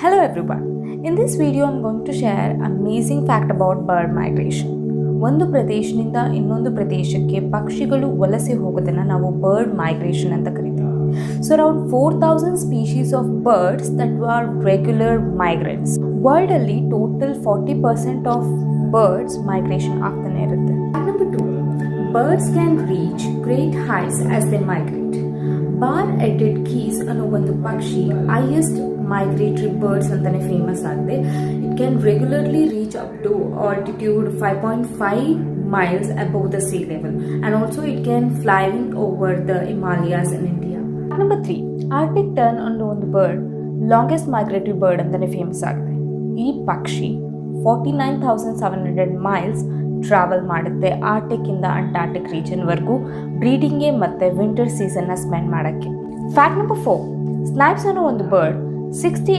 Hello everyone. In this video I'm going to share amazing fact about bird migration. ಒಂದು ಪ್ರದೇಶದಿಂದ ಇನ್ನೊಂದು ಪ್ರದೇಶಕ್ಕೆ ಪಕ್ಷಿಗಳು ವಲಸೆ ಹೋಗೋದನ್ನು ನಾವು ಬರ್ಡ್ ಮೈಗ್ರೇಷನ್ ಅಂತ ಕರಿತೀವಿ. So around 4,000 species of birds that are regular migrants. World ಅಲ್ಲಿ ಟೋಟಲ್ 40% ಆಫ್ ಬರ್ಡ್ಸ್ ಮೈಗ್ರೇಷನ್ ಆಗ್ತಾನೆ ಇರುತ್ತೆ. Number 2, birds can reach great heights as they migrate. Bar headed geese ಅನ್ನೋ ಒಂದು ಪಕ್ಷಿ ಹೈಯೆಸ್ಟ್ ಮೈಗ್ರೇಟರಿ ಬರ್ಡ್ಸ್ ಅಂತಾನೆ ಫೇಮಸ್ ಆಗಿದೆ. It can regularly reach up to altitude 5.5 miles above the sea level, and also it can flying over the Himalayas in India. Number 3, Arctic turn ಅನ್ನೋ ಒಂದು bird longest migratory bird ಅಂತಾನೆ famous ಆಗಿದೆ. ಈ ಪಕ್ಷಿ 49,700 miles travel ಮಾಡುತ್ತೆ Arctic ಇಂದ Antarctic region ವರೆಗೂ ಬ್ರೀಡಿಂಗ್ಗೆ ಮತ್ತೆ ವಿಂಟರ್ ಸೀಸನ್ ನ ಸ್ಪೆಂಡ್ ಮಾಡಕ್ಕೆ. ಫ್ಯಾಕ್ಟ್ ನಂಬರ್ 4, ಸ್ನೈಪ್ಸ್ ಅನ್ನೋ ಒಂದು ಬರ್ಡ್ 60